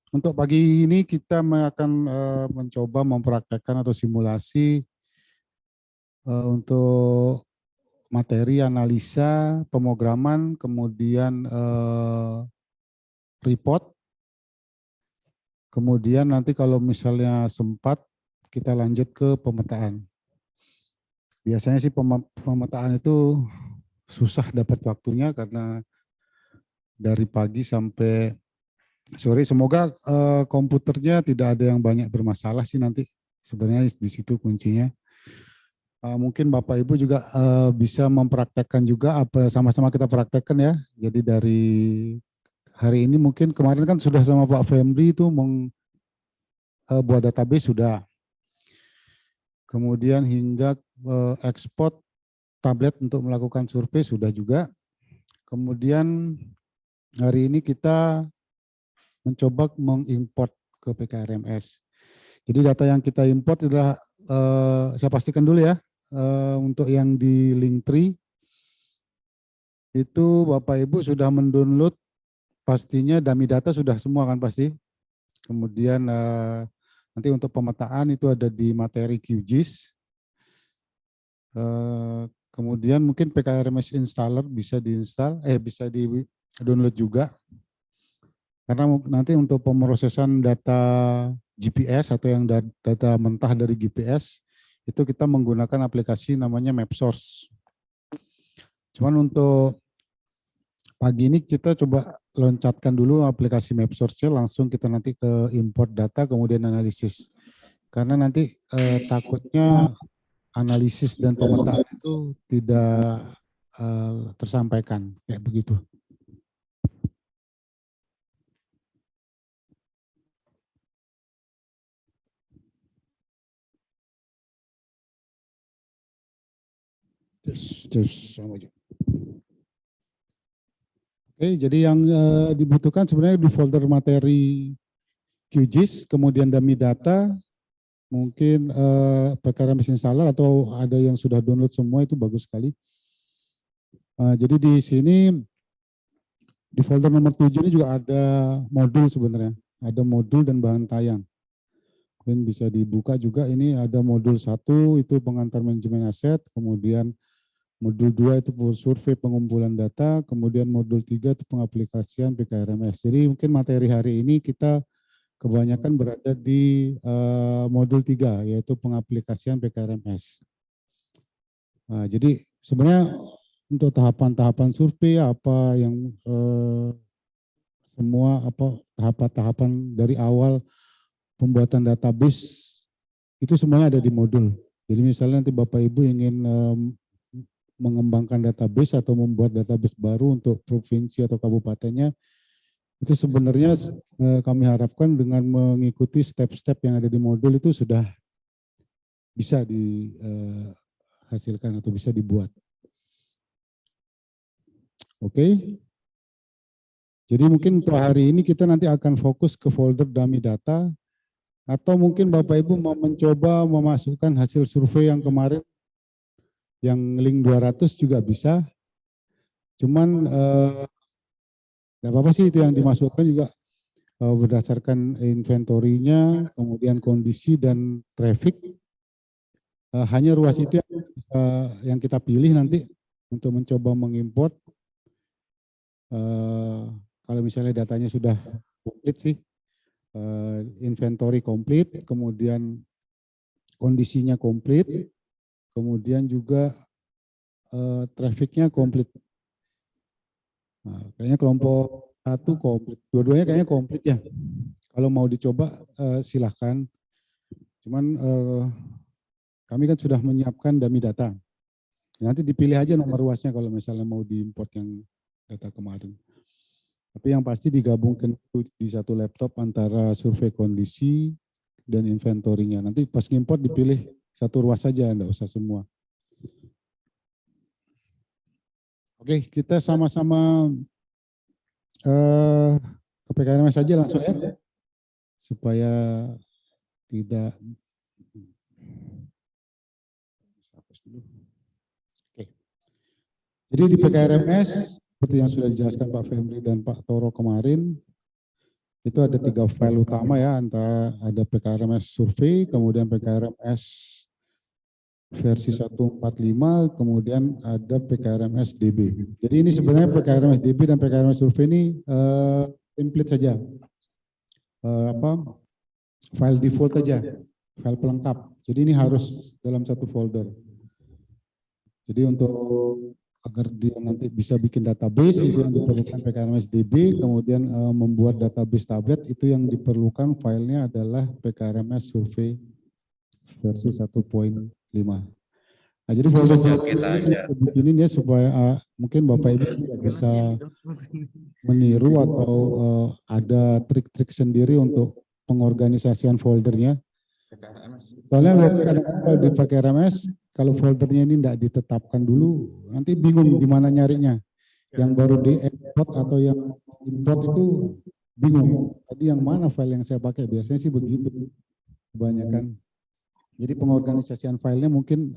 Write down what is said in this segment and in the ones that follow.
Untuk pagi ini kita akan mencoba mempraktekkan atau simulasi untuk materi analisa, pemrograman, kemudian report, kemudian nanti kalau misalnya sempat kita lanjut ke pemetaan. Biasanya sih pemetaan itu susah dapat waktunya karena dari pagi sampai sore. Semoga komputernya tidak ada yang banyak bermasalah sih nanti. Sebenarnya di situ kuncinya. Mungkin Bapak Ibu juga bisa mempraktekkan juga apa sama-sama kita praktekkan ya. Jadi dari hari ini mungkin kemarin kan sudah sama Pak Febri itu buat database sudah. Kemudian hingga ekspor tablet untuk melakukan survei sudah juga. Kemudian hari ini kita mencoba mengimport ke PKRMS. Jadi data yang kita import adalah saya pastikan dulu ya untuk yang di Linktree itu Bapak Ibu sudah mendownload pastinya dummy data sudah semua kan pasti. Kemudian nanti untuk pemetaan itu ada di materi QGIS. Kemudian mungkin PKRMS installer bisa bisa di download juga. Karena nanti untuk pemrosesan data GPS atau yang data mentah dari GPS itu kita menggunakan aplikasi namanya MapSource. Cuman untuk pagi ini kita coba loncatkan dulu aplikasi MapSource-nya, langsung kita nanti ke import data kemudian analisis. Karena nanti takutnya analisis dan pemetaan itu tidak tersampaikan kayak begitu. Oke, jadi yang dibutuhkan sebenarnya di folder materi QGIS, kemudian dummy data, mungkin PKRMS installer atau ada yang sudah download semua itu bagus sekali. Jadi di sini di folder nomor 7 ini juga ada modul sebenarnya, ada modul dan bahan tayang. Mungkin bisa dibuka juga, ini ada modul 1 itu pengantar manajemen aset, kemudian modul 2 itu survei pengumpulan data, kemudian modul 3 itu pengaplikasian PKRMS. Jadi mungkin materi hari ini kita kebanyakan berada di modul 3 yaitu pengaplikasian PKRMS. Jadi sebenarnya untuk tahapan-tahapan survei apa yang semua tahapan-tahapan dari awal pembuatan database itu semuanya ada di modul. Jadi misalnya nanti Bapak Ibu ingin mengembangkan database atau membuat database baru untuk provinsi atau kabupatennya, itu sebenarnya kami harapkan dengan mengikuti step-step yang ada di modul itu sudah bisa dihasilkan atau bisa dibuat. Oke. Jadi mungkin untuk hari ini kita nanti akan fokus ke folder dummy data, atau mungkin Bapak Ibu mau mencoba memasukkan hasil survei yang kemarin, yang link 200 juga bisa. Cuman tidak apa-apa sih itu yang dimasukkan juga berdasarkan inventorinya, kemudian kondisi dan traffic. Hanya ruas itu yang kita pilih nanti untuk mencoba mengimport. Kalau misalnya datanya sudah komplit sih, inventory komplit, kemudian kondisinya komplit, kemudian juga trafficnya komplit. Kayaknya kelompok 1 komplit, dua-duanya kayaknya komplit ya. Kalau mau dicoba silahkan. Cuman kami kan sudah menyiapkan dummy data. Nanti dipilih aja nomor ruasnya kalau misalnya mau diimport yang data kemarin. Tapi yang pasti digabungkan di satu laptop antara survei kondisi dan inventorinya. Nanti pas ngimport dipilih satu ruas saja, enggak usah semua. Oke, kita sama-sama ke PKRMS saja langsung ya, supaya tidak. Oke. Jadi di PKRMS seperti yang sudah dijelaskan Pak Febri dan Pak Toro kemarin, Itu ada 3 file utama ya, ada PKRMS survei, kemudian PKRMS versi 145, kemudian ada PKRMS DB. Jadi ini sebenarnya PKRMS DB dan PKRMS survei ini template saja, file default saja, file pelengkap. Jadi ini harus dalam satu folder. Jadi untuk agar dia nanti bisa bikin database itu yang diperlukan PKRMS DB, kemudian membuat database tablet itu yang diperlukan filenya adalah PKRMS survei versi 1.5. Nah, jadi folder ini saya bikinin ya supaya mungkin Bapak Ibu tidak bisa meniru atau ada trik-trik sendiri untuk pengorganisasian foldernya. Soalnya kadang-kadang kalau di PKRMS, kalau foldernya ini tidak ditetapkan dulu, nanti bingung gimana nyarinya. Yang baru di export atau yang import itu bingung. Tadi yang mana file yang saya pakai? Biasanya sih begitu, kebanyakan. Jadi pengorganisasian filenya mungkin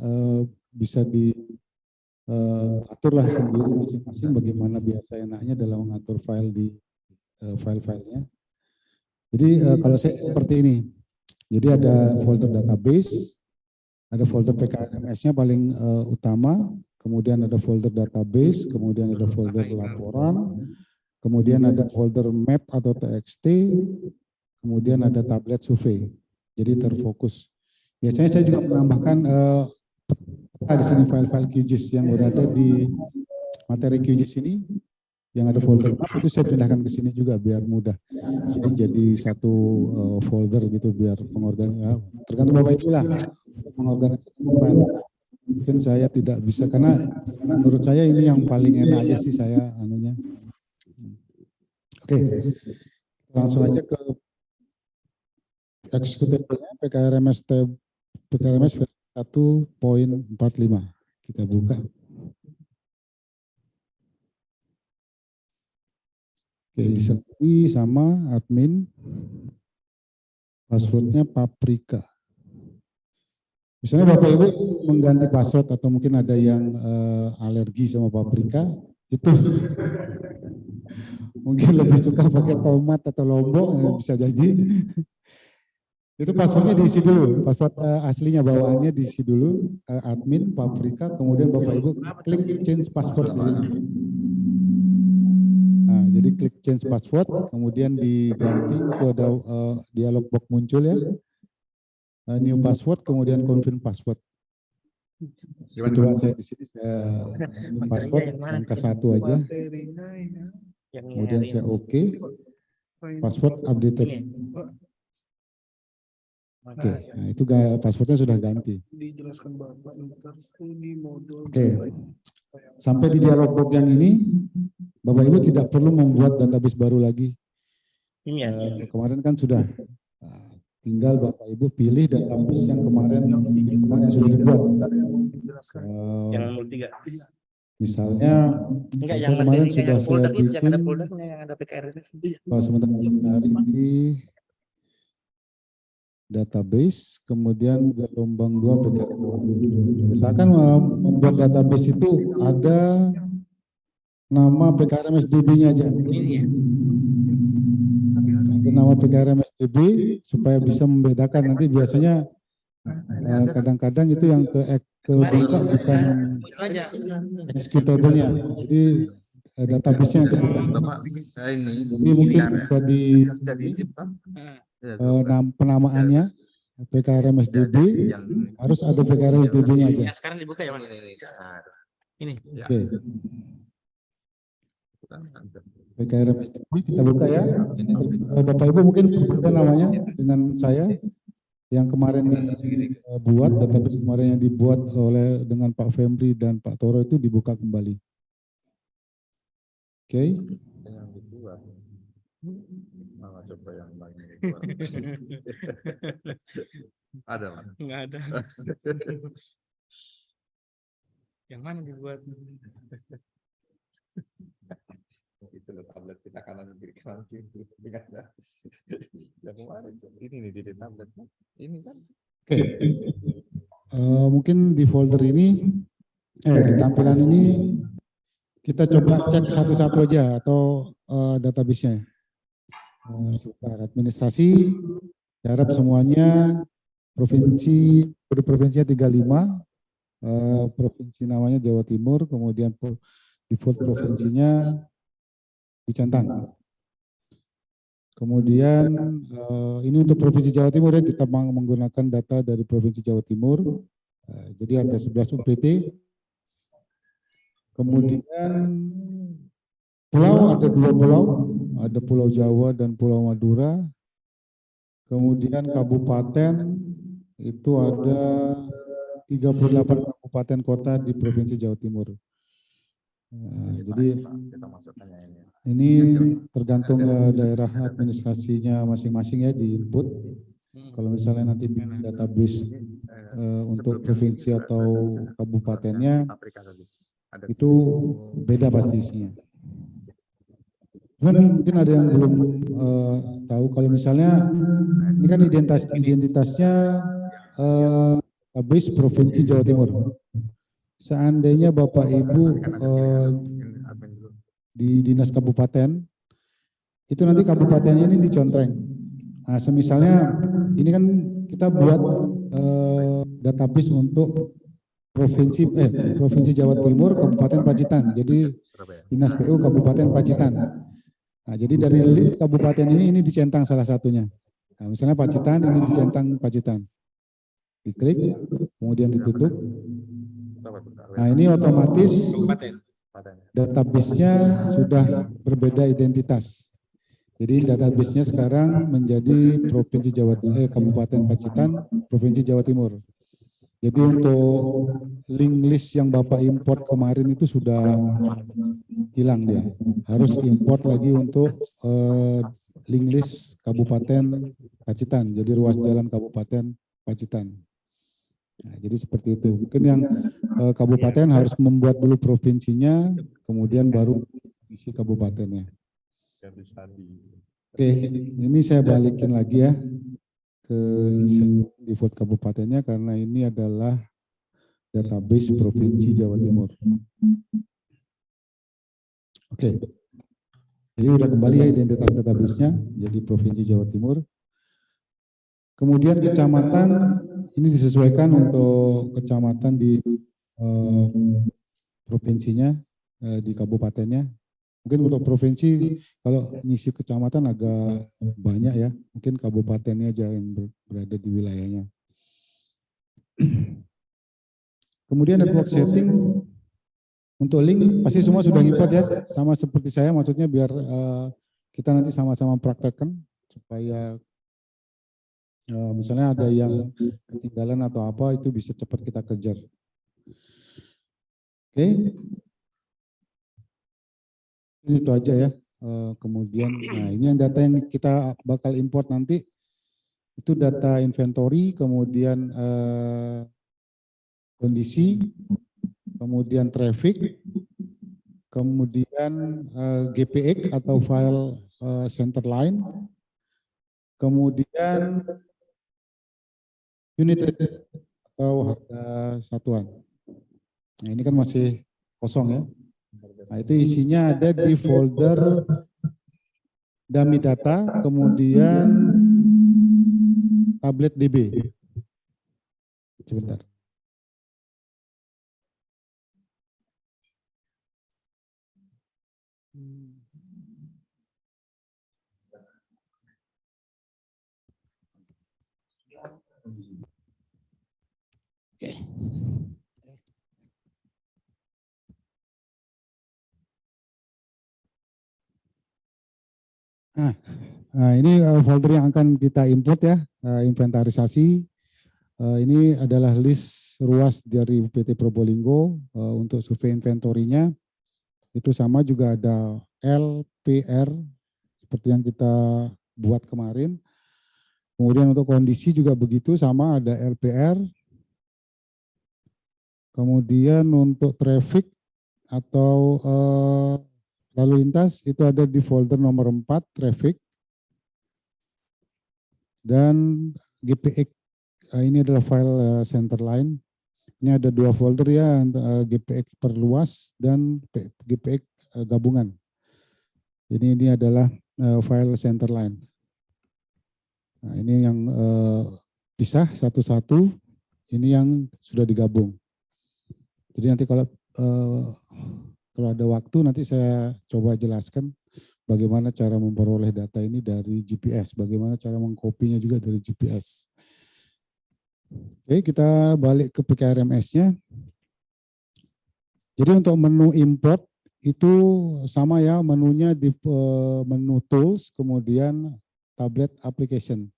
bisa diaturlah sendiri masing-masing bagaimana biasa enaknya dalam mengatur file di file-filenya. Jadi kalau saya seperti ini. Jadi ada folder database, ada folder PKRMS-nya paling utama, kemudian ada folder database, kemudian ada folder laporan, kemudian ada folder map atau TXT, kemudian ada tablet survei. Jadi terfokus. Biasanya saya juga menambahkan di sini file-file QGIS yang berada di materi QGIS ini. Yang ada folder map itu saya pindahkan ke sini juga biar mudah. Jadi satu folder gitu biar pengorganisasian. Tergantung Bapak Ibu lah pengorganisasian file. Mungkin saya tidak bisa karena menurut saya ini yang paling enak aja sih saya anunya. Oke. Langsung aja ke eksekutifnya PKRMS versi 1.45. Kita buka. Oke, sendiri sama admin, passwordnya Paprika. Misalnya Bapak Ibu mengganti password atau mungkin ada yang alergi sama paprika, itu mungkin lebih suka pakai tomat atau lombok, bisa jadi. Itu passwordnya diisi dulu, password aslinya bawaannya diisi dulu, admin, Paprika, kemudian Bapak Ibu klik change password di sini. Nah, jadi klik change password, kemudian diganti, itu ada dialog box muncul ya. New password, kemudian confirm password. Coba saya di sini saya password angka 1 aja. Kemudian saya oke. Password updated. Oke, nah itu passwordnya sudah ganti. Oke, sampai di dialog box yang ini, Bapak Ibu tidak perlu membuat database baru lagi. Kemarin kan sudah. Tinggal Bapak Ibu pilih database yang kemarin yang sudah dibuat. Yang 03. Misalnya, yang kemarin sudah saya bikin. Sebentar cari di database, kemudian gelombang 2 PKRMS. Misalkan membuat database itu ada nama PKRMS DB-nya aja. Ada nama PKRMS DB supaya bisa membedakan. Nanti biasanya kadang-kadang itu yang kebuka bukan executable-nya. Jadi database-nya yang kebuka. Jadi mungkin bisa di penamaannya PKRMS DB harus ada PKRMS DB-nya aja. Sekarang dibuka ya, Mas? Ini. Oke. PKRMS DB kita buka ya. Bapak Ibu mungkin berbeda namanya dengan saya yang kemarin buat database kemarin yang dibuat oleh dengan Pak Fembri dan Pak Toro itu dibuka kembali. Oke. Coba yang lain. Ada, Mas? Enggak ada. Yang mana dibuat? Itu tablet kita kanan kiri kanan kiri. Yang kemarin ini nih di tablet. Ini kan. Oke. Mungkin di folder ini, di tampilan ini kita coba cek satu-satu aja atau database-nya. sebentar, administrasi. Saya harap semuanya provinsi, kode provinsinya 35, provinsi namanya Jawa Timur, kemudian default provinsinya dicentang. Kemudian ini untuk Provinsi Jawa Timur ya, kita menggunakan data dari Provinsi Jawa Timur. Jadi ada 11 UPT. Kemudian pulau ada 2 pulau, ada Pulau Jawa dan Pulau Madura. Kemudian kabupaten itu ada 38 kabupaten kota di Provinsi Jawa Timur. Jadi kita masukkan ini. ini tergantung daerah administrasinya masing-masing ya di input. Kalau misalnya nanti bikin database untuk provinsi atau kabupatennya itu beda pasti isinya. Cuman mungkin ada yang belum tahu kalau misalnya ini kan identitasnya database Provinsi Jawa Timur. Seandainya Bapak Ibu di dinas kabupaten, itu nanti kabupatennya ini dicontreng. Nah, semisalnya ini kan kita buat database untuk Provinsi Jawa Timur, Kabupaten Pacitan. Jadi Dinas PU Kabupaten Pacitan. Nah, jadi dari list kabupaten ini dicentang salah satunya. Nah, misalnya Pacitan, ini dicentang Pacitan. Diklik, kemudian ditutup. Nah, ini otomatis database-nya sudah berbeda identitas. Jadi database-nya sekarang menjadi Kabupaten Pacitan, Provinsi Jawa Timur. Jadi untuk link list yang Bapak import kemarin itu sudah hilang dia. Harus import lagi untuk link list Kabupaten Pacitan. Jadi ruas jalan Kabupaten Pacitan. Nah, jadi seperti itu. Mungkin yang kabupaten harus membuat dulu provinsinya, kemudian baru isi kabupatennya. Oke, ini saya balikin lagi ya ke default kabupatennya karena ini adalah database Provinsi Jawa Timur. Oke, jadi udah kembali ya identitas database-nya jadi Provinsi Jawa Timur. Kemudian kecamatan ini disesuaikan untuk kecamatan di provinsinya, di kabupatennya. Mungkin untuk provinsi kalau ngisi kecamatan agak banyak ya, mungkin kabupatennya aja yang berada di wilayahnya. Kemudian network setting untuk link pasti semua sudah import ya, sama seperti saya, maksudnya biar kita nanti sama-sama praktekkan supaya misalnya ada yang ketinggalan atau apa itu bisa cepat kita kejar. Oke. Itu aja ya. Kemudian, nah ini yang data yang kita bakal import nanti itu data inventory, kemudian kondisi, kemudian traffic, kemudian GPX atau file center line, kemudian unit rate atau harga satuan. Nah ini kan masih kosong ya. Nah itu isinya ada di folder dummy data, kemudian tablet DB. Sebentar. Oke. Nah, ini folder yang akan kita import ya, inventarisasi. Ini adalah list ruas dari UPT Probolinggo untuk survei inventorinya. Itu sama juga ada LPR seperti yang kita buat kemarin. Kemudian untuk kondisi juga begitu, sama ada LPR. Kemudian untuk traffic atau lalu lintas itu ada di folder nomor 4 traffic. Dan GPX, ini adalah file center line. Ini ada 2 folder ya, GPX perluas dan GPX gabungan. Jadi ini adalah file center line. Nah, ini yang pisah satu-satu, ini yang sudah digabung. Jadi nanti kalau ada waktu nanti saya coba jelaskan bagaimana cara memperoleh data ini dari GPS, bagaimana cara mengkopinya juga dari GPS. Oke, kita balik ke PKRMS-nya. Jadi untuk menu import itu sama ya, menunya di menu tools, kemudian tablet application.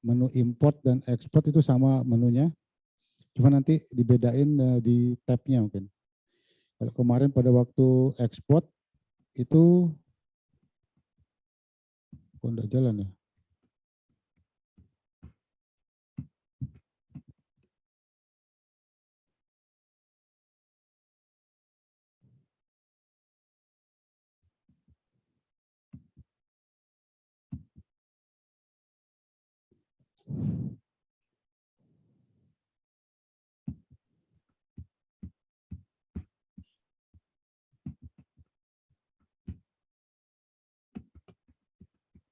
Menu import dan export itu sama menunya, cuma nanti dibedain di tab-nya mungkin. Kalau kemarin pada waktu export itu kok enggak jalan ya?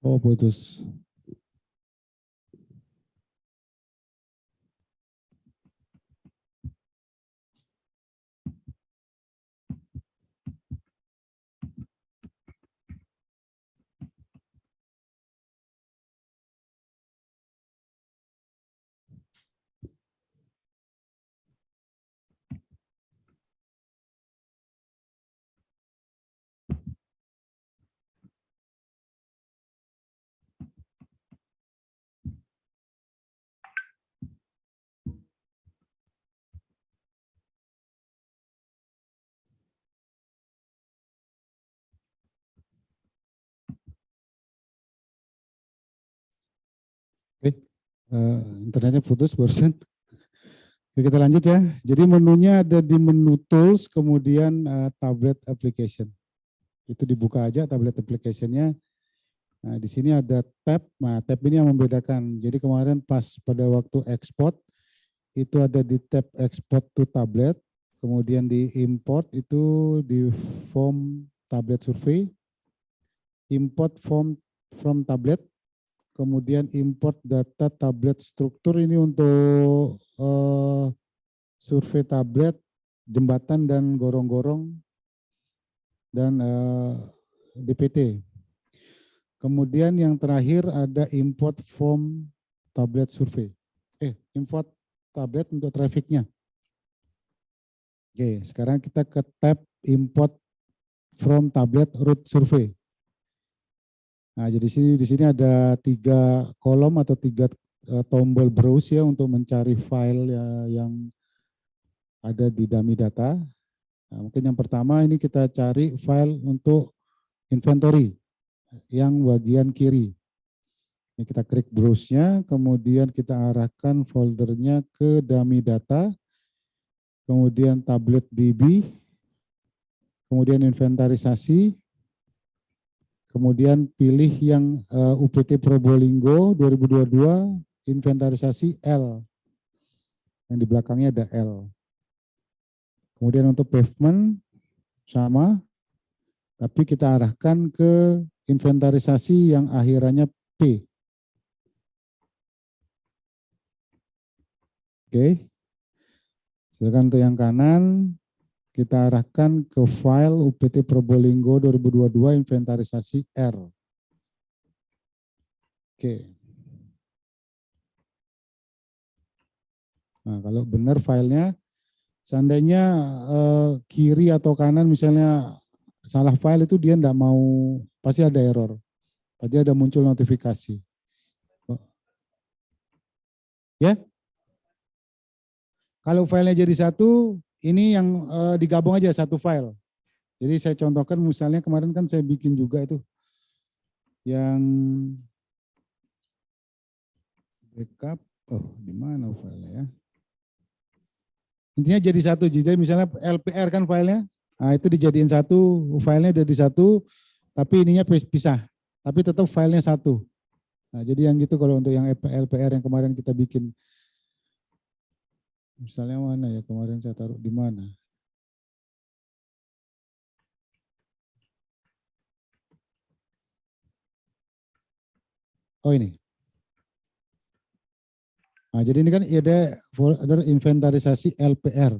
Oh, putus. Oke, internetnya putus barusan. Oke, kita lanjut ya. Jadi menunya ada di menu tools, kemudian tablet application. Itu dibuka aja tablet application-nya. Nah, di sini ada tab. Nah, tab ini yang membedakan. Jadi kemarin pas pada waktu export itu ada di tab export to tablet, kemudian di import itu di form tablet survey, import form from tablet, kemudian import data tablet struktur ini untuk survei tablet, jembatan dan gorong-gorong dan DPT. Kemudian yang terakhir ada import form tablet survei. Import tablet untuk trafficnya. Oke, sekarang kita ke tab import from tablet route survey. Nah, jadi di sini ada 3 kolom atau 3 tombol browse ya untuk mencari file ya, yang ada di dummy data. Nah, mungkin yang pertama ini kita cari file untuk inventory yang bagian kiri. Ini kita klik browse-nya, kemudian kita arahkan foldernya ke dummy data, kemudian tablet DB, kemudian inventarisasi, kemudian pilih yang UPT Probolinggo 2022, inventarisasi L. Yang di belakangnya ada L. Kemudian untuk pavement sama, tapi kita arahkan ke inventarisasi yang akhirannya P. Oke. Sedangkan untuk yang kanan, kita arahkan ke file UPT Probolinggo 2022 inventarisasi R. Oke. Nah, kalau benar filenya, seandainya kiri atau kanan misalnya salah file itu dia enggak mau, pasti ada error. Pasti ada muncul notifikasi. Ya? Kalau filenya jadi satu, ini yang digabung aja satu file. Jadi saya contohkan misalnya kemarin kan saya bikin juga itu yang backup, di mana filenya ya? Intinya jadi satu, jadi misalnya LPR kan filenya, nah itu dijadiin satu, filenya jadi satu, tapi ininya pisah, tapi tetap filenya satu. Nah jadi yang gitu kalau untuk yang LPR yang kemarin kita bikin, misalnya mana ya kemarin saya taruh di mana? Oh ini. Nah, jadi ini kan ada folder inventarisasi LPR.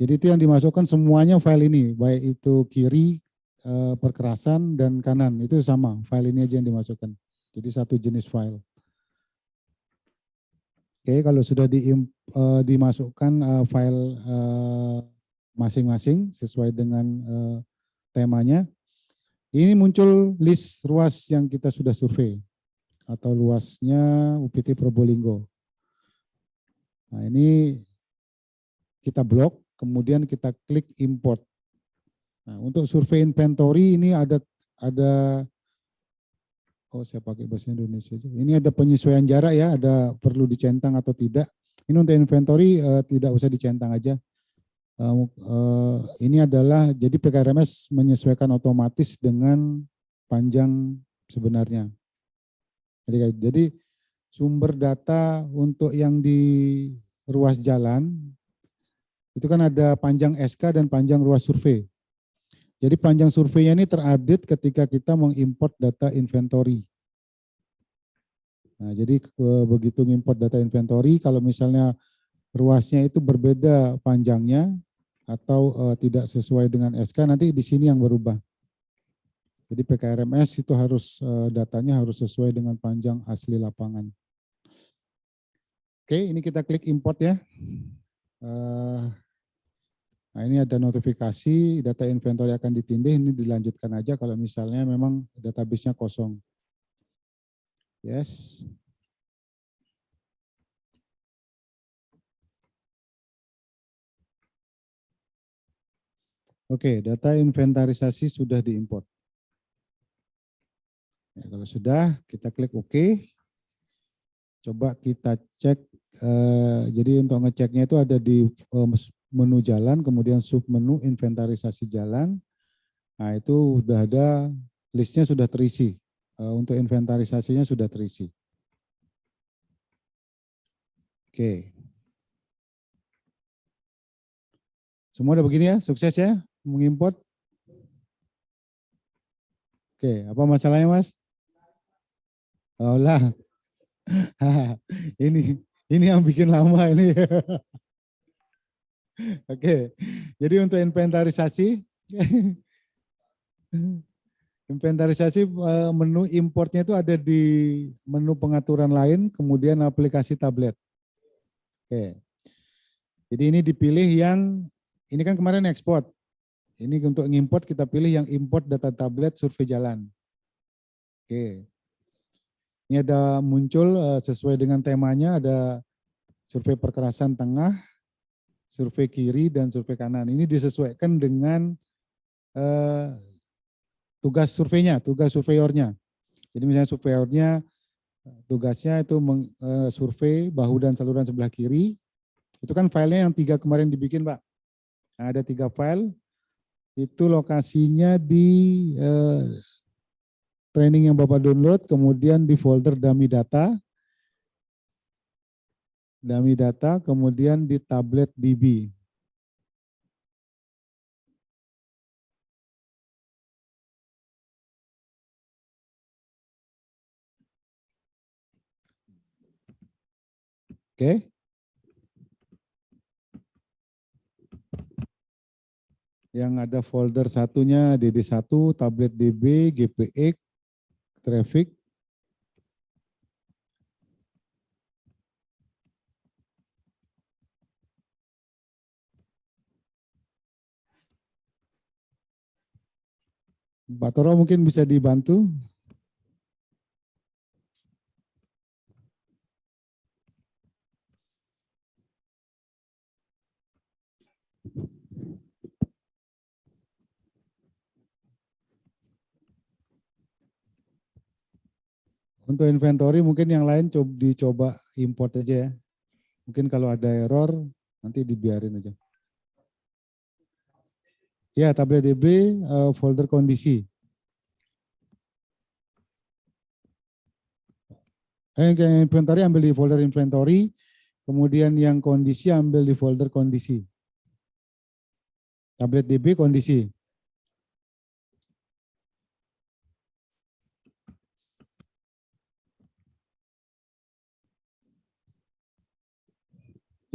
Jadi itu yang dimasukkan semuanya file ini, baik itu kiri, perkerasan, dan kanan. Itu sama, file ini aja yang dimasukkan. Jadi satu jenis file. Oke, kalau sudah dimasukkan file masing-masing sesuai dengan temanya, ini muncul list ruas yang kita sudah survei atau luasnya UPT Probolinggo. Nah, ini kita blok, kemudian kita klik import. Nah, untuk survei inventory ini ada saya pakai bahasa Indonesia aja. Ini ada penyesuaian jarak ya, ada perlu dicentang atau tidak. Ini untuk inventory tidak usah dicentang aja. Ini adalah jadi PKRMS menyesuaikan otomatis dengan panjang sebenarnya. Jadi sumber data untuk yang di ruas jalan itu kan ada panjang SK dan panjang ruas survei. Jadi panjang surveinya ini terupdate ketika kita mengimport data inventory. Nah, jadi begitu mengimport data inventory, kalau misalnya ruasnya itu berbeda panjangnya atau tidak sesuai dengan SK, nanti di sini yang berubah. Jadi PKRMS itu harus datanya harus sesuai dengan panjang asli lapangan. Oke, ini kita klik import ya. Nah, ini ada notifikasi data inventory akan ditindih, ini dilanjutkan aja kalau misalnya memang database-nya kosong. Yes. Oke, data inventarisasi sudah diimport. Ya, kalau sudah, kita klik OK. Coba kita cek, jadi untuk ngeceknya itu ada di menu jalan, kemudian submenu inventarisasi jalan. Nah itu sudah ada, listnya sudah terisi. Untuk inventarisasinya sudah terisi. Oke. Semua udah begini ya, sukses ya, mengimport. Oke, apa masalahnya Mas? Oh lah, ini yang bikin lama ini. Oke, jadi untuk inventarisasi, menu importnya itu ada di menu pengaturan lain, kemudian aplikasi tablet. Oke, jadi ini dipilih yang, ini kan kemarin ekspor. Ini untuk ngimport kita pilih yang import data tablet survei jalan. Oke, ini ada muncul sesuai dengan temanya, ada survei perkerasan tengah, survei kiri, dan survei kanan. Ini disesuaikan dengan tugas surveinya, tugas surveyornya. Jadi misalnya surveyornya tugasnya itu survei bahu dan saluran sebelah kiri. Itu kan filenya yang 3 kemarin dibikin Pak. Nah, ada 3 file. Itu lokasinya di training yang Bapak download, kemudian di folder dummy data, kemudian di tablet DB. Oke. Yang ada folder satunya DD1, tablet DB, GPX, traffic. Pak Toro mungkin bisa dibantu. Untuk inventory mungkin yang lain dicoba import aja ya. Mungkin kalau ada error nanti dibiarin aja. Ya, tablet DB folder kondisi. Inventory ambil di folder inventory, kemudian yang kondisi ambil di folder kondisi. Tablet DB kondisi.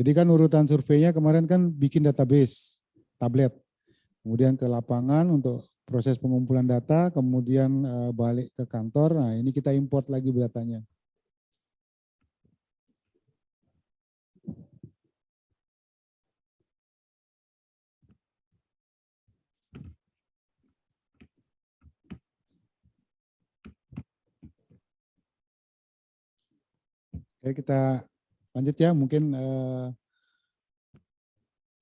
Jadi kan urutan surveinya kemarin kan bikin database tablet, kemudian ke lapangan untuk proses pengumpulan data, kemudian balik ke kantor. Nah ini kita import lagi datanya. Oke, kita lanjut ya, mungkin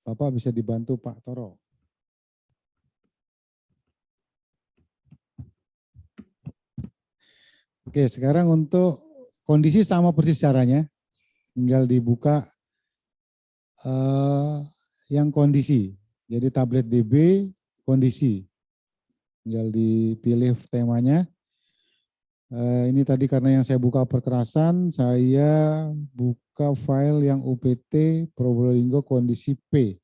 Bapak bisa dibantu Pak Toro. Oke, sekarang untuk kondisi sama persis caranya, tinggal dibuka yang kondisi. Jadi tablet DB kondisi, tinggal dipilih temanya. Ini tadi karena yang saya buka perkerasan, saya buka file yang UPT Probolinggo kondisi P.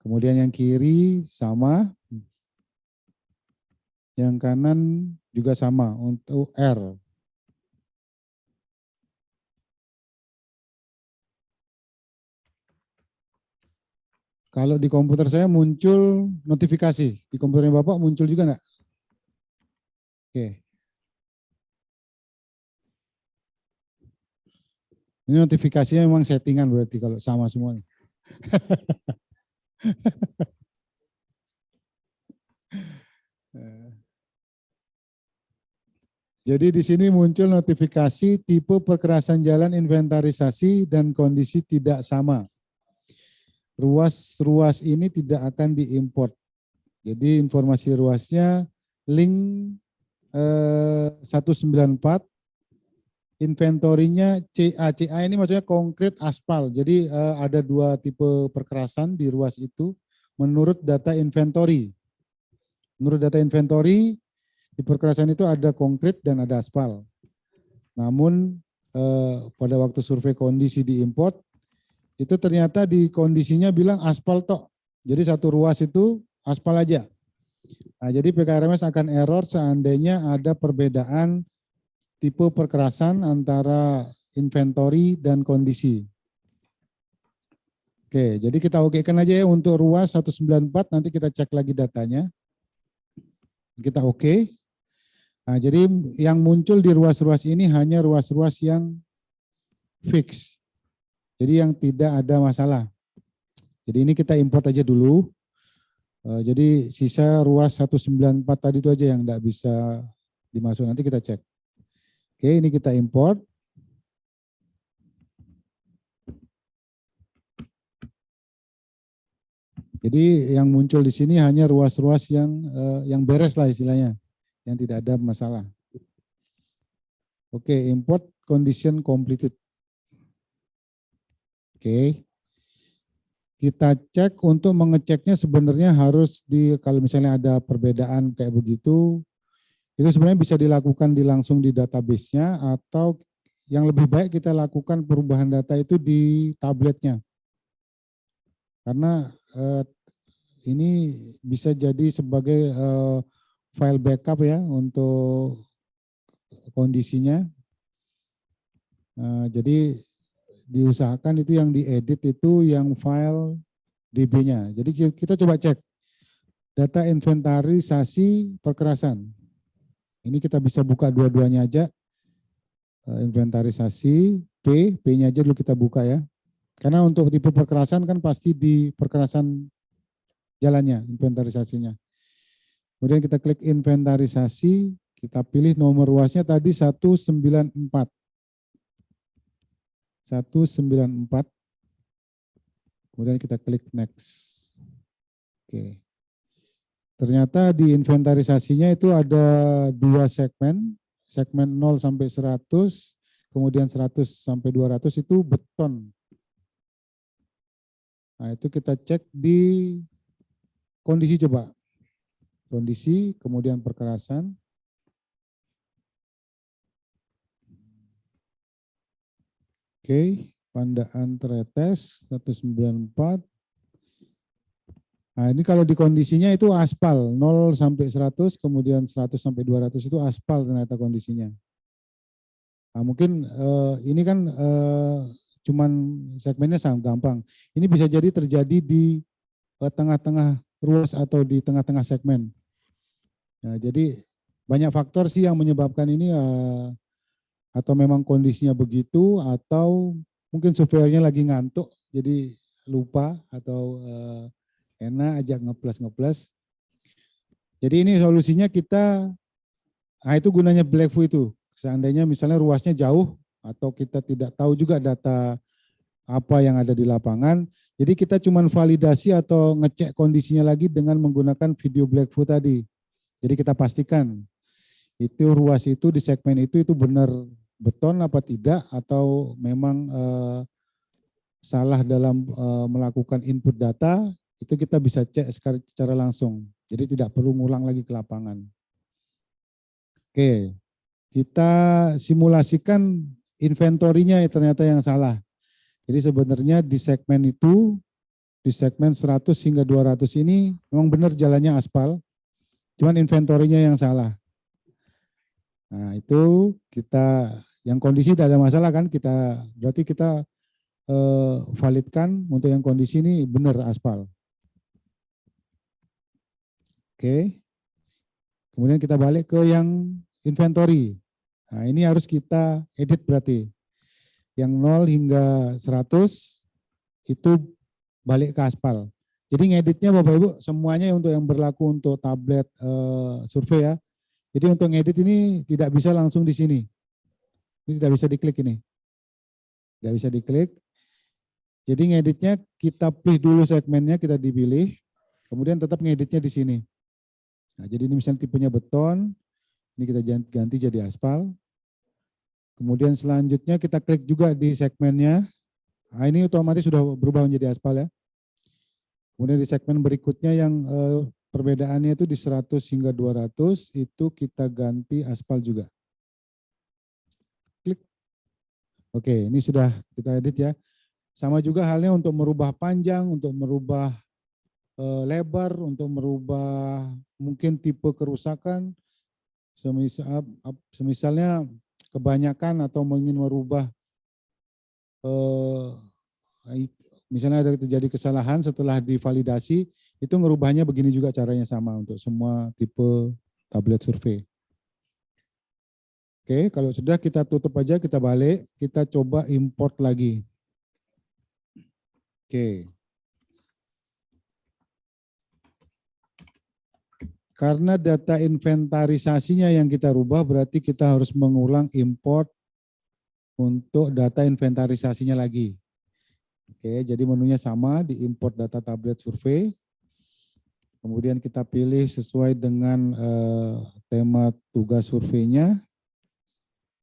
Kemudian yang kiri sama, yang kanan juga sama untuk R. Kalau di komputer saya muncul notifikasi, di komputernya Bapak muncul juga enggak? Oke. Ini notifikasinya memang settingan berarti kalau sama semuanya. Jadi di sini muncul notifikasi tipe perkerasan jalan inventarisasi dan kondisi tidak sama. Ruas ini tidak akan diimport. Jadi informasi ruasnya link 194, inventorinya CA. CA ini maksudnya konkret aspal. Jadi ada dua tipe perkerasan di ruas itu menurut data inventory. Menurut data inventory, di perkerasan itu ada konkret dan ada aspal. Namun pada waktu survei kondisi diimport, itu ternyata di kondisinya bilang aspal tok. Jadi satu ruas itu aspal aja. Nah, jadi PKRMS akan error seandainya ada perbedaan tipe perkerasan antara inventory dan kondisi. Oke, jadi kita okekan aja ya untuk ruas 194, nanti kita cek lagi datanya. Kita oke. Nah, jadi yang muncul di ruas-ruas ini hanya ruas-ruas yang fix. Jadi yang tidak ada masalah. Jadi ini kita import aja dulu. Jadi sisa ruas 194 tadi itu aja yang tidak bisa dimasuk. Nanti kita cek. Oke, ini kita import. Jadi yang muncul di sini hanya ruas-ruas yang beres lah istilahnya, yang tidak ada masalah. Oke, import condition completed. Oke. Kita cek untuk mengeceknya sebenarnya harus kalau misalnya ada perbedaan kayak begitu, itu sebenarnya bisa dilakukan langsung di database-nya atau yang lebih baik kita lakukan perubahan data itu di tabletnya. Karena ini bisa jadi sebagai file backup ya untuk kondisinya. Jadi diusahakan itu yang diedit itu yang file DB-nya. Jadi kita coba cek data inventarisasi perkerasan. Ini kita bisa buka dua-duanya aja. Inventarisasi P-nya aja dulu kita buka ya. Karena untuk tipe perkerasan kan pasti di perkerasan jalannya, inventarisasinya. Kemudian kita klik inventarisasi, kita pilih nomor ruasnya tadi 194. 194. Kemudian kita klik next. Oke. Ternyata di inventarisasinya itu ada dua segmen 0 sampai 100, kemudian 100 sampai 200 itu beton. Nah, itu kita cek di kondisi coba. Kondisi, kemudian perkerasan. Oke, pandaan teretes 194. Nah, ini kalau di kondisinya itu aspal 0 sampai 100, kemudian 100 sampai 200 itu aspal ternyata kondisinya. Nah, mungkin ini kan cuman segmennya sangat gampang. Ini bisa jadi terjadi di tengah-tengah ruas atau di tengah-tengah segmen. Nah, jadi banyak faktor sih yang menyebabkan ini atau memang kondisinya begitu atau mungkin surveyornya lagi ngantuk jadi lupa atau enak ajak ngeplas. Jadi ini solusinya kita, itu gunanya Blackview itu. Seandainya misalnya ruasnya jauh atau kita tidak tahu juga data apa yang ada di lapangan, jadi kita cuma validasi atau ngecek kondisinya lagi dengan menggunakan video Blackview tadi. Jadi kita pastikan itu ruas itu di segmen itu benar beton apa tidak atau memang salah dalam melakukan input data, itu kita bisa cek secara langsung. Jadi tidak perlu ngulang lagi ke lapangan. Oke, kita simulasikan inventorinya ternyata yang salah. Jadi sebenarnya di segmen itu, di segmen 100 hingga 200 ini memang benar jalannya aspal, cuman inventorinya yang salah. Nah itu kita, yang kondisi tidak ada masalah kan, berarti kita validkan untuk yang kondisi ini benar aspal. Oke, kemudian kita balik ke yang inventory. Nah ini harus kita edit berarti. Yang 0 hingga 100 itu balik ke aspal. Jadi ngeditnya Bapak Ibu semuanya untuk yang berlaku untuk tablet survei ya. Jadi untuk ngedit ini tidak bisa langsung di sini. Ini tidak bisa diklik ini. Tidak bisa diklik. Jadi ngeditnya kita pilih dulu segmennya, kita dipilih. Kemudian tetap ngeditnya di sini. Nah, jadi ini misalnya tipenya beton. Ini kita ganti jadi aspal. Kemudian selanjutnya kita klik juga di segmennya. Nah, ini otomatis sudah berubah menjadi aspal ya. Kemudian di segmen berikutnya yang perbedaannya itu di 100 hingga 200 itu kita ganti aspal juga. Klik. Oke, ini sudah kita edit ya. Sama juga halnya untuk merubah panjang, untuk merubah lebar, untuk merubah mungkin tipe kerusakan. Semisalnya kebanyakan atau ingin merubah misalnya ada terjadi kesalahan setelah divalidasi, itu ngerubahnya begini juga caranya sama untuk semua tipe tablet survei. Oke, kalau sudah kita tutup aja, kita balik, kita coba import lagi. Oke. Karena data inventarisasinya yang kita rubah, berarti kita harus mengulang import untuk data inventarisasinya lagi. Oke, jadi menunya sama, di import data tablet survei. Kemudian kita pilih sesuai dengan tema tugas surveinya.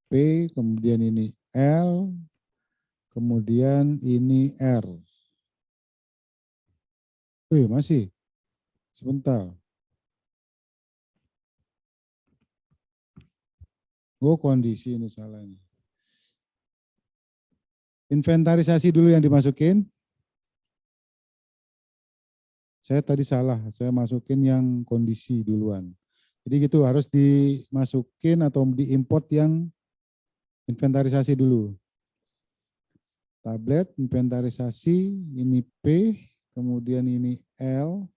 P, kemudian ini L, kemudian ini R. Masih. Sebentar. Oh, kondisi ini salah ini. Inventarisasi dulu yang dimasukin. Saya tadi salah, saya masukin yang kondisi duluan. Jadi gitu harus dimasukin atau diimport yang inventarisasi dulu. Tablet, inventarisasi, ini P, kemudian ini L,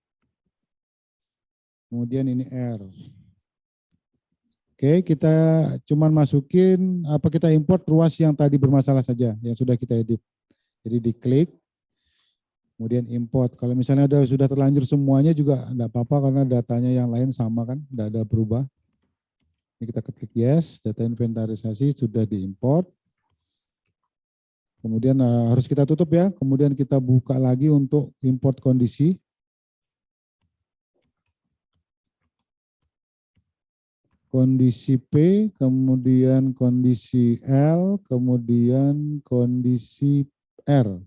kemudian ini R. Oke, kita cuman masukin, kita import ruas yang tadi bermasalah saja, yang sudah kita edit. Jadi diklik, kemudian import. Kalau misalnya sudah terlanjur semuanya juga enggak apa-apa karena datanya yang lain sama kan, enggak ada berubah. Ini kita klik yes, data inventarisasi sudah diimport. Kemudian harus kita tutup ya, kemudian kita buka lagi untuk import kondisi. Kondisi P, kemudian kondisi L, kemudian kondisi R.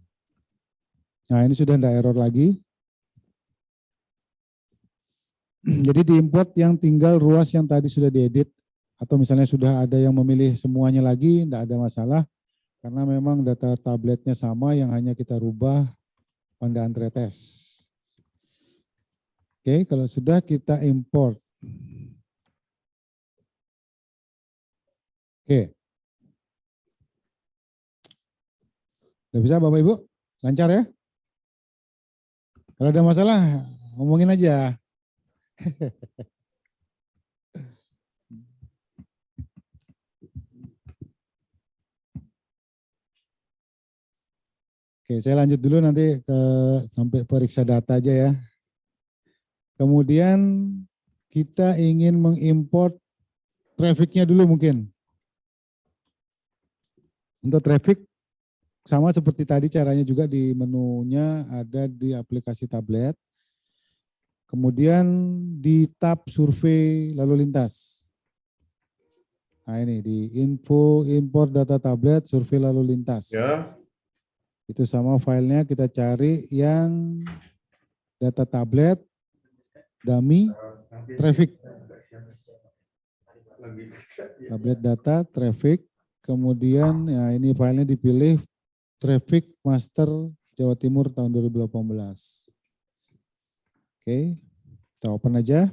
Nah ini sudah tidak error lagi. Jadi diimport yang tinggal ruas yang tadi sudah diedit. Atau misalnya sudah ada yang memilih semuanya lagi, tidak ada masalah. Karena memang data tabletnya sama yang hanya kita rubah pandaan retest. Oke, kalau sudah kita import. Oke. Udah bisa Bapak Ibu? Lancar ya? Kalau ada masalah, ngomongin aja. Oke, saya lanjut dulu nanti ke sampai periksa data aja ya. Kemudian kita ingin mengimport trafficnya dulu mungkin. Untuk traffic sama seperti tadi caranya juga di menunya ada di aplikasi tablet. Kemudian di tab survei lalu lintas. Nah ini di info import data tablet survei lalu lintas. Ya. Itu sama filenya kita cari yang data tablet, dummy, traffic. Tablet data, traffic, kemudian ya ini filenya dipilih traffic master Jawa Timur tahun 2018. Oke, kita open aja.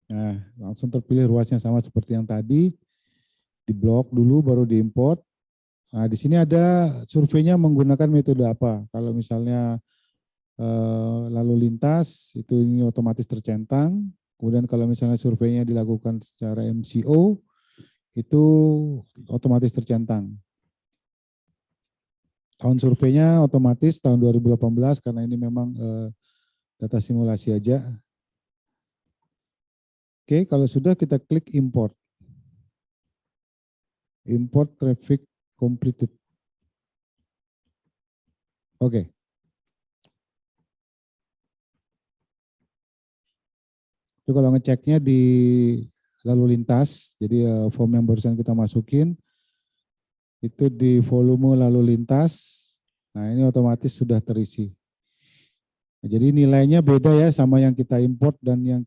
Nah, langsung terpilih ruasnya sama seperti yang tadi. Di blok dulu baru diimport. Nah, di sini ada surveinya menggunakan metode apa. Kalau misalnya lalu lintas, itu ini otomatis tercentang. Kemudian kalau misalnya surveinya dilakukan secara MCO, itu otomatis tercentang. Tahun surveinya otomatis tahun 2018 karena ini memang data simulasi aja. Oke, kalau sudah kita klik import. Import traffic completed. Oke. Itu kalau ngeceknya di lalu lintas, jadi form yang barusan kita masukin, itu di volume lalu lintas, nah ini otomatis sudah terisi. Nah, jadi nilainya beda ya sama yang kita import dan yang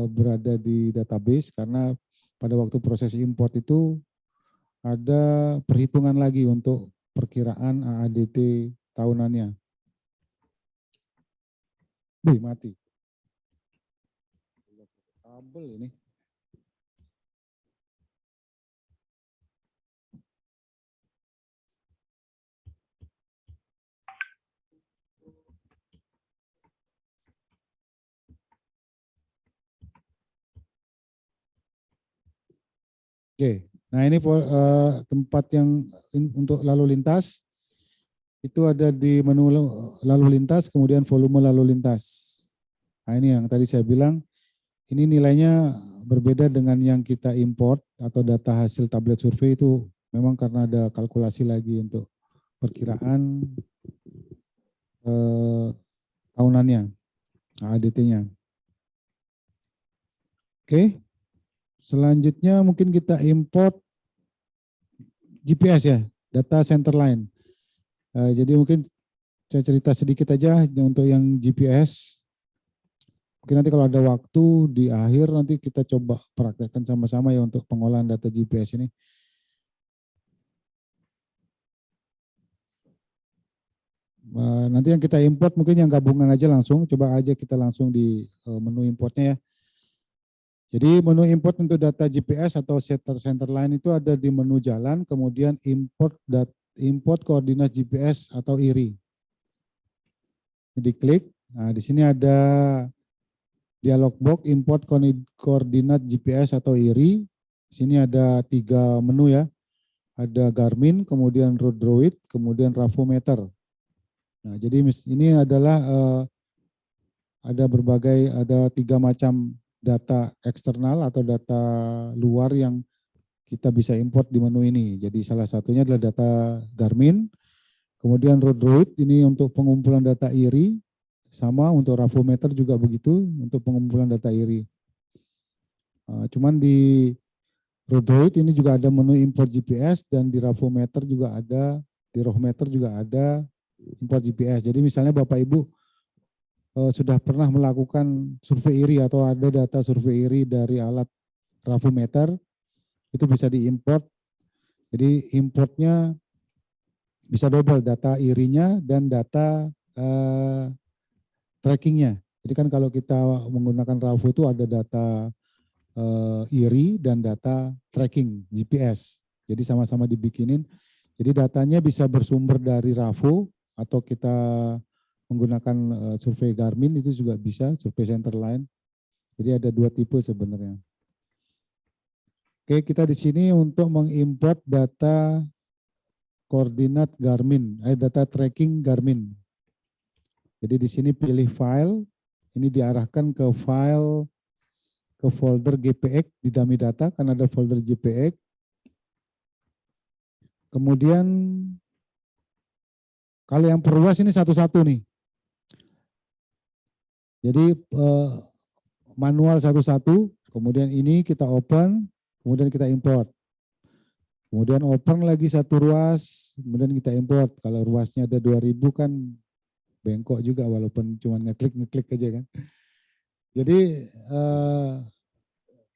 berada di database, karena pada waktu proses import itu ada perhitungan lagi untuk perkiraan AADT tahunannya. Wih, mati. Kabel ini. Oke, nah ini tempat yang untuk lalu lintas. Itu ada di menu lalu lintas, kemudian volume lalu lintas. Nah ini yang tadi saya bilang, ini nilainya berbeda dengan yang kita import atau data hasil tablet survei itu memang karena ada kalkulasi lagi untuk perkiraan tahunannya, ADT-nya. Oke, selanjutnya mungkin kita import GPS ya, data center line. Jadi mungkin saya cerita sedikit aja untuk yang GPS. Mungkin nanti kalau ada waktu di akhir nanti kita coba praktekkan sama-sama ya untuk pengolahan data GPS ini. Nanti yang kita import mungkin yang gabungan aja langsung, coba aja kita langsung di menu importnya ya. Jadi menu import untuk data GPS atau center line itu ada di menu jalan, kemudian import koordinat GPS atau IRI. Diklik, nah di sini ada dialog box import koordinat GPS atau IRI. Di sini ada 3 menu ya. Ada Garmin, kemudian Road Droid, kemudian Ravometer. Nah, jadi ini adalah ada 3 macam data eksternal atau data luar yang kita bisa import di menu ini. Jadi salah satunya adalah data Garmin, kemudian Road Droid ini untuk pengumpulan data IRI, sama untuk Ravometer juga begitu untuk pengumpulan data IRI. Cuman di Road Droid ini juga ada menu import GPS dan di Ravometer juga ada, di Ravometer juga ada import GPS. Jadi misalnya Bapak Ibu sudah pernah melakukan survei IRI atau ada data survei IRI dari alat Ravometer, itu bisa diimport. Jadi importnya bisa double, data IRI-nya dan data trackingnya. Jadi kan kalau kita menggunakan Ravo itu ada data IRI dan data tracking GPS. Jadi sama-sama dibikinin. Jadi datanya bisa bersumber dari RAFO atau kita menggunakan survei Garmin itu juga bisa, survei center line. Jadi ada dua tipe sebenarnya. Oke, kita di sini untuk mengimport data koordinat Garmin, data tracking Garmin. Jadi di sini pilih file, ini diarahkan ke file, ke folder GPX di dummy data, kan ada folder GPX. Kemudian kalau yang perluas ini satu-satu nih. Jadi manual satu-satu, kemudian ini kita open, kemudian kita import. Kemudian open lagi satu ruas, kemudian kita import. Kalau ruasnya ada 2000 kan bengkok juga walaupun cuma ngeklik aja kan. Jadi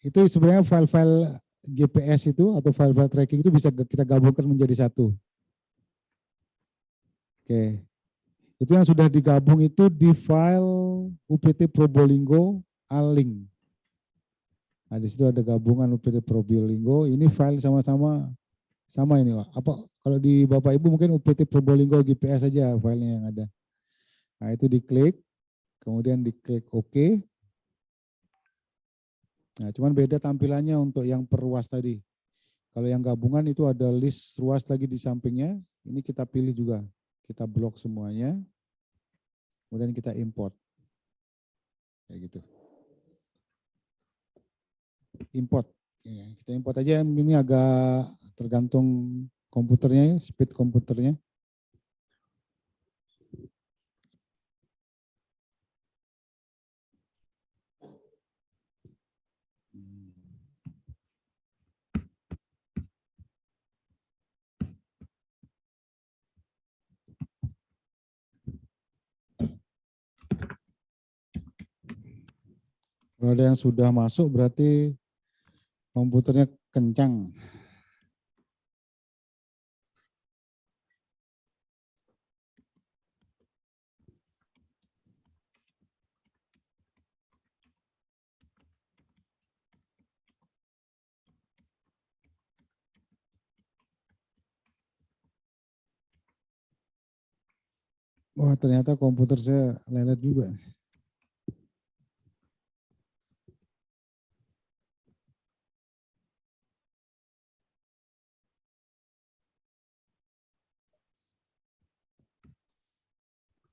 itu sebenarnya file-file GPS itu atau file-file tracking itu bisa kita gabungkan menjadi satu. Oke. Itu yang sudah digabung itu di file UPT Probolinggo A-Link. Nah, di situ ada gabungan UPT Probolinggo. Ini file sama-sama sama ini, Pak. Apa kalau di Bapak Ibu mungkin UPT Probolinggo GPS saja filenya yang ada. Nah, itu diklik, kemudian diklik OK. Nah, cuman beda tampilannya untuk yang per ruas tadi. Kalau yang gabungan itu ada list ruas lagi di sampingnya. Ini kita pilih juga. Kita blok semuanya. Kemudian kita import. Kayak gitu. Import. Ya, kita import aja, ini agak tergantung komputernya, speed komputernya. Kalau ada yang sudah masuk berarti komputernya kencang. Wah, ternyata komputer saya lelet juga.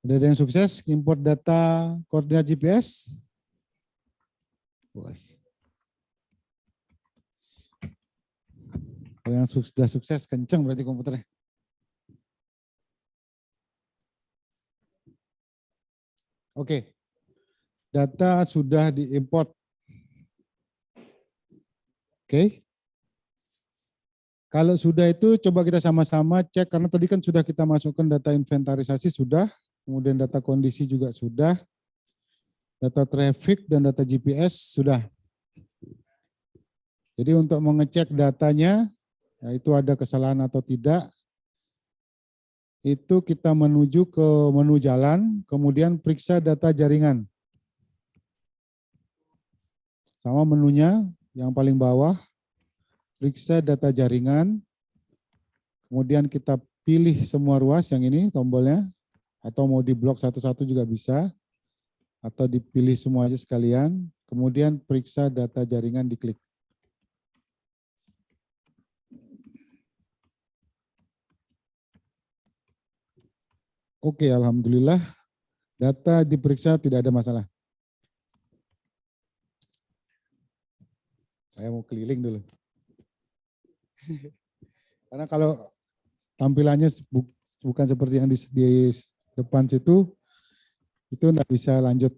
Udah ada yang sukses import data koordinat GPS? Puas. Kalau yang sudah sukses kenceng berarti komputernya. Oke. Data sudah diimport. Oke. Kalau sudah itu coba kita sama-sama cek karena tadi kan sudah kita masukkan data inventarisasi sudah, kemudian data kondisi juga sudah, data traffic dan data GPS sudah. Jadi untuk mengecek datanya, yaitu ada kesalahan atau tidak, itu kita menuju ke menu jalan, kemudian periksa data jaringan. Sama menunya yang paling bawah, periksa data jaringan, kemudian kita pilih semua ruas yang ini tombolnya, atau mau di blok satu-satu juga bisa, atau dipilih semua aja sekalian, kemudian periksa data jaringan diklik. Oke, alhamdulillah data diperiksa tidak ada masalah. Saya mau keliling dulu. Karena kalau tampilannya bukan seperti yang di depan situ, itu enggak bisa lanjut.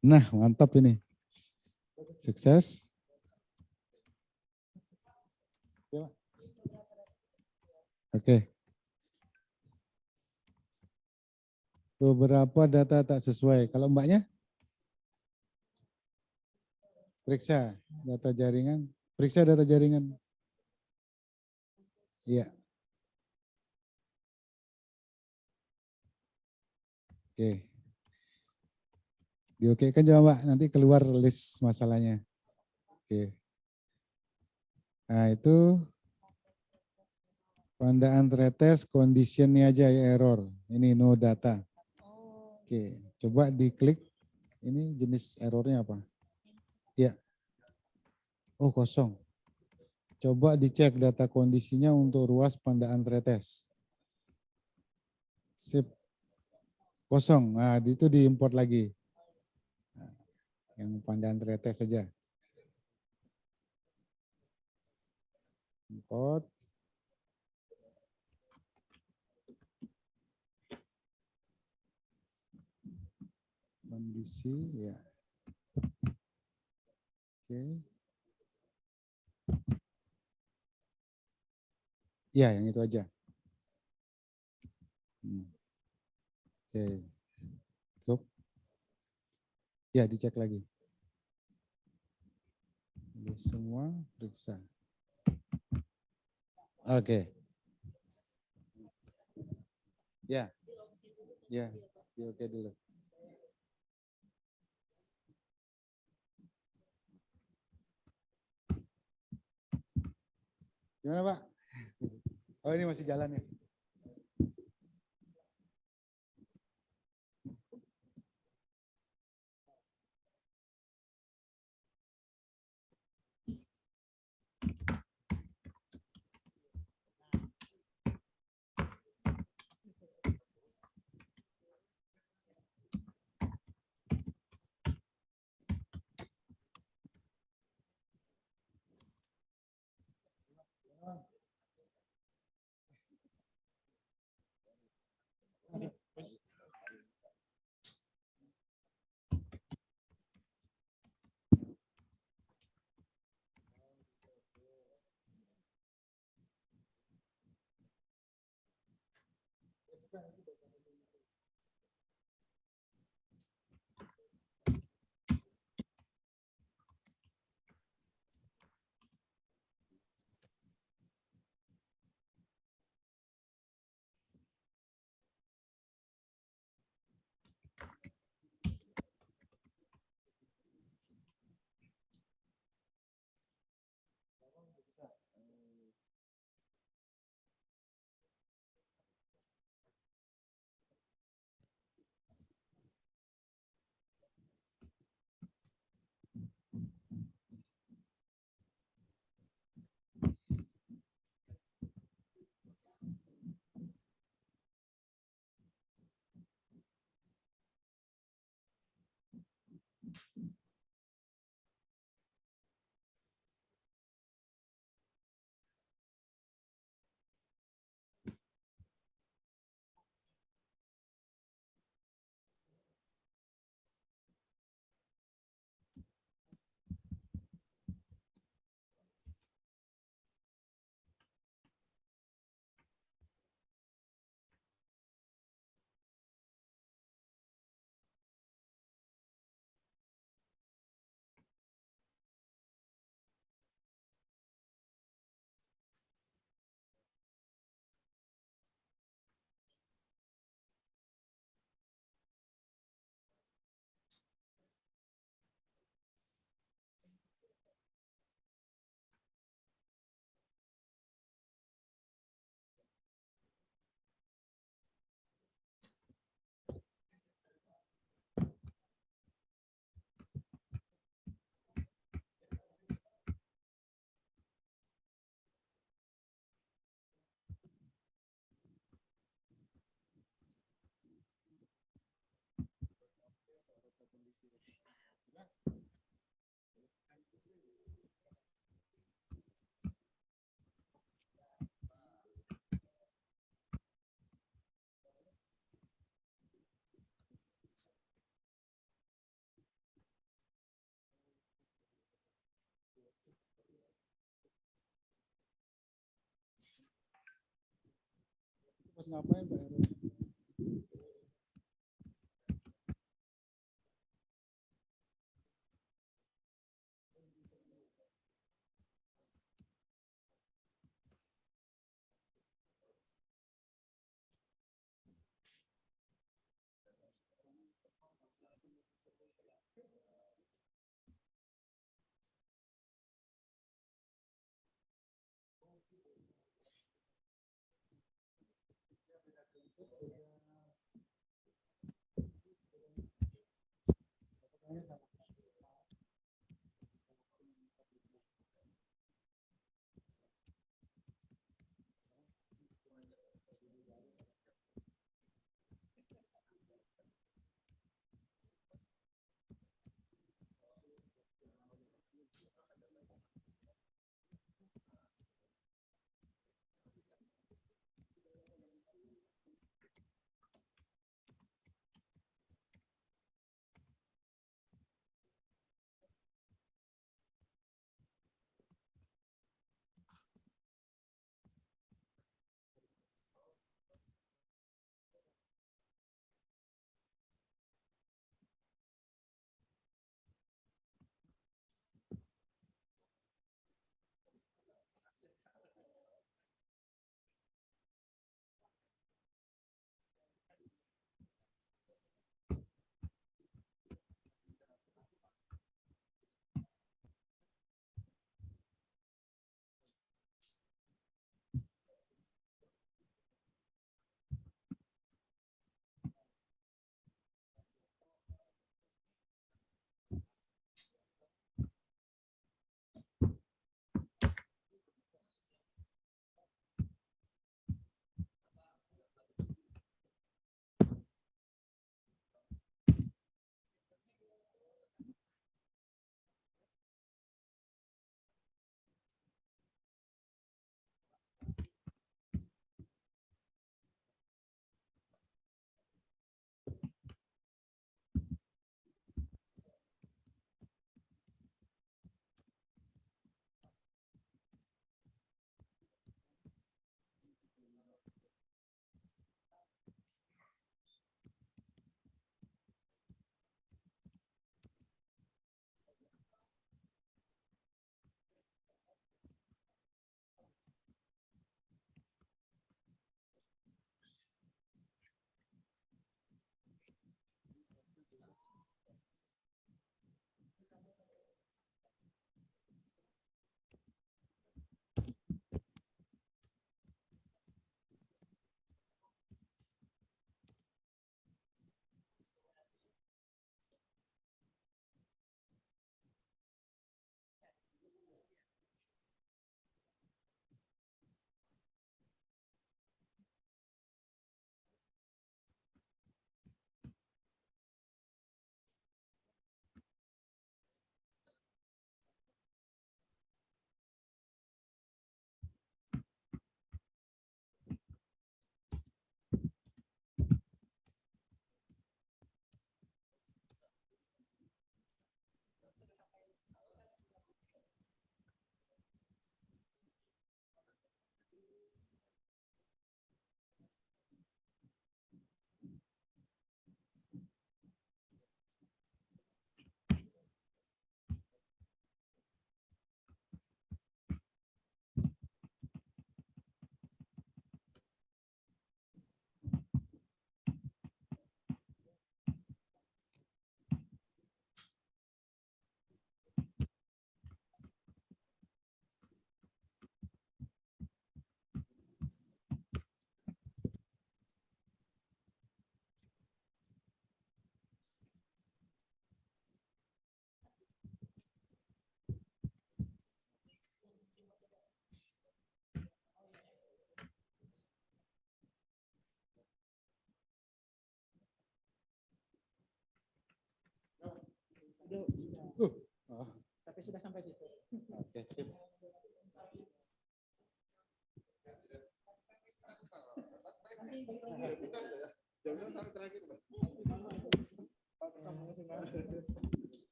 Nah, mantap ini. Sukses. Oke. Beberapa data tak sesuai. Kalau mbaknya? Periksa data jaringan. Periksa data jaringan. Iya. Oke. Diokekan coba mbak, nanti keluar list masalahnya. Oke. Nah itu Pandaan retest conditionnya aja ya error. Ini no data. Oke, coba diklik. Ini jenis errornya apa? Ya. Oh, kosong. Coba dicek data kondisinya untuk ruas pandaan retest. Sip. Kosong. Nah, itu diimport lagi. Nah, yang pandaan retest saja. Import. Kondisi, ya. Oke. Ya, yang itu aja. Oke. Cukup. Ya, dicek lagi. Ini semua periksa. Oke. Ya. Ya, oke dulu. Gimana, Pak? Oh, ini masih jalan ya? Pas ngapain, Pak Heru? Tapi sudah sampai situ. Oke, sip.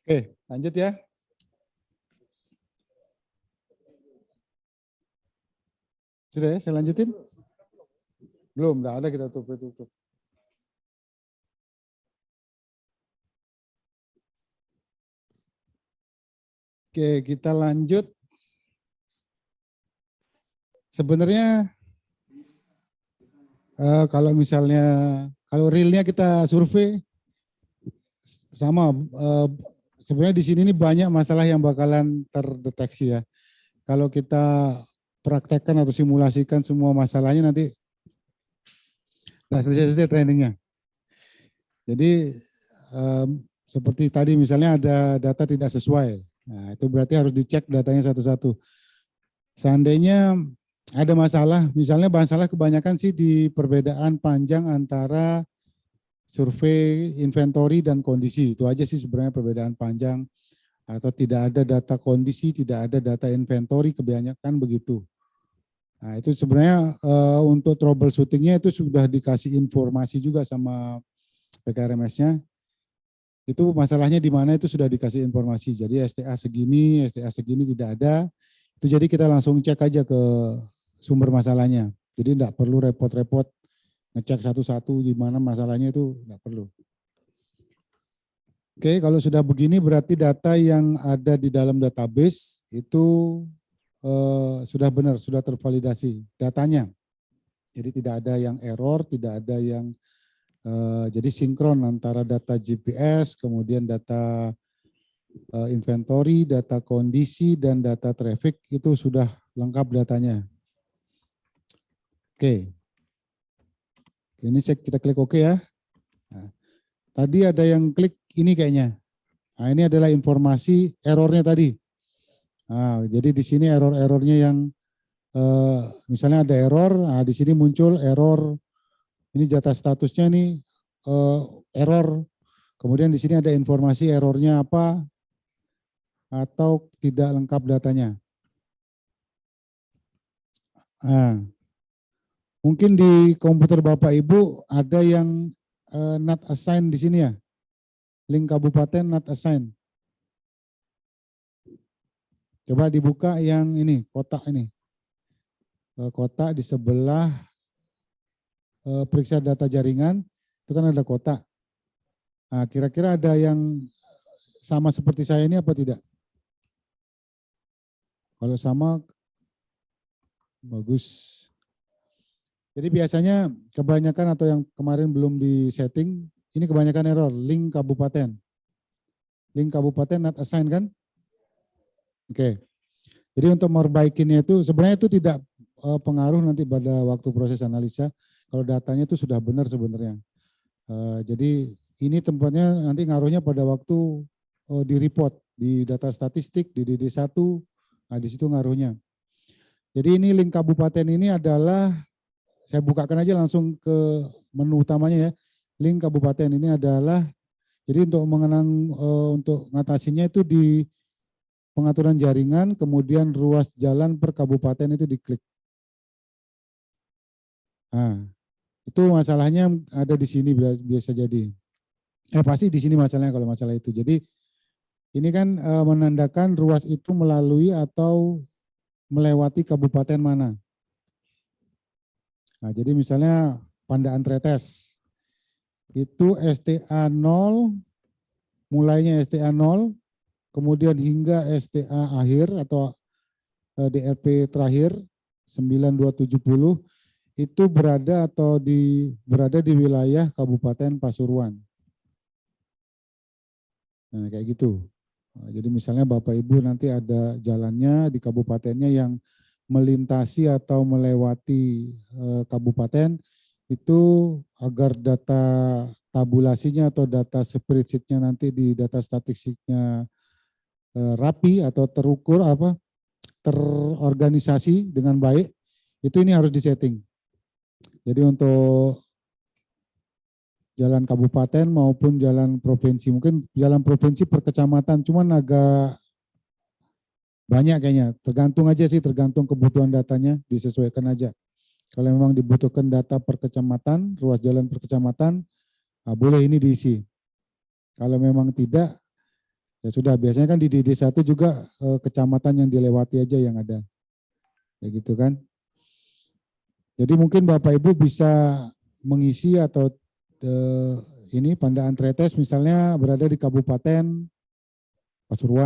Oke, lanjut ya. Sudah ya, saya lanjutin? Belum, enggak ada kita tutup. Oke, kita lanjut. Sebenarnya kalau misalnya, kalau realnya kita survei, sama sebenarnya di sini ini banyak masalah yang bakalan terdeteksi ya. kalau kita praktekkan atau simulasikan semua masalahnya nanti nggak selesai-selesai trainingnya. Jadi seperti tadi misalnya ada data tidak sesuai. Nah, itu berarti harus dicek datanya satu-satu. Seandainya ada masalah, misalnya masalah kebanyakan sih di perbedaan panjang antara survei, inventory, dan kondisi. Itu aja sih sebenarnya perbedaan panjang. Atau tidak ada data kondisi, tidak ada data inventory, kebanyakan begitu. Nah itu sebenarnya untuk troubleshootingnya itu sudah dikasih informasi juga sama PKRMS-nya. Itu masalahnya di mana itu sudah dikasih informasi. Jadi STA segini tidak ada. Itu jadi kita langsung cek aja ke sumber masalahnya. Jadi tidak perlu repot-repot ngecek satu-satu di mana masalahnya, itu tidak perlu. Oke, kalau sudah begini berarti data yang ada di dalam database itu sudah benar, sudah tervalidasi datanya. Jadi tidak ada yang error, tidak ada yang jadi sinkron antara data GPS, kemudian data inventory, data kondisi, dan data traffic itu sudah lengkap datanya. Oke. Ini kita klik OK ya. Nah, tadi ada yang klik ini kayaknya. Nah, ini adalah informasi errornya tadi. Nah, jadi di sini error-errornya yang misalnya ada error, nah di sini muncul error. Ini data statusnya nih error. Kemudian di sini ada informasi errornya apa atau tidak lengkap datanya. Nah, mungkin di komputer Bapak Ibu ada yang not assign di sini ya. Link kabupaten not assign. Coba dibuka yang ini, kotak ini. Kotak di sebelah periksa data jaringan, itu kan ada kotak. Nah, kira-kira ada yang sama seperti saya ini apa tidak? Kalau sama, bagus. Jadi biasanya kebanyakan atau yang kemarin belum di setting, ini kebanyakan error, link kabupaten. Link kabupaten not assign kan? Oke. Jadi untuk merbaikinya itu, sebenarnya itu tidak pengaruh nanti pada waktu proses analisa, kalau datanya itu sudah benar sebenarnya. Jadi ini tempatnya nanti ngaruhnya pada waktu di report, di data statistik, di DD1, nah di situ ngaruhnya. Jadi ini link kabupaten ini adalah, saya bukakan aja langsung ke menu utamanya ya. Link kabupaten ini adalah, jadi untuk untuk ngatasinya itu di pengaturan jaringan, kemudian ruas jalan per kabupaten itu diklik. Nah, itu masalahnya ada di sini biasa jadi. Pasti di sini masalahnya kalau masalah itu. Jadi ini kan menandakan ruas itu melalui atau melewati kabupaten mana. Nah, jadi misalnya Pandaan Tretes itu STA 0, mulainya STA 0, kemudian hingga STA akhir atau DRP terakhir 9270 itu berada di wilayah Kabupaten Pasuruan. Nah, kayak gitu. Jadi misalnya Bapak Ibu nanti ada jalannya di kabupatennya yang melintasi atau melewati kabupaten, itu agar data tabulasinya atau data spreadsheet-nya nanti di data statistiknya rapi atau terukur terorganisasi dengan baik, itu ini harus disetting. Jadi untuk jalan kabupaten maupun jalan provinsi, mungkin jalan provinsi per kecamatan, cuman agak banyak kayaknya, tergantung aja sih, tergantung kebutuhan datanya, disesuaikan aja. Kalau memang dibutuhkan data per kecamatan, ruas jalan per kecamatan, nah boleh ini diisi. Kalau memang tidak, ya sudah, biasanya kan di DD1 juga kecamatan yang dilewati aja yang ada. Ya gitu kan. Jadi mungkin Bapak Ibu bisa mengisi atau ini Pandaan Tretes misalnya berada di Kabupaten Pasuruan.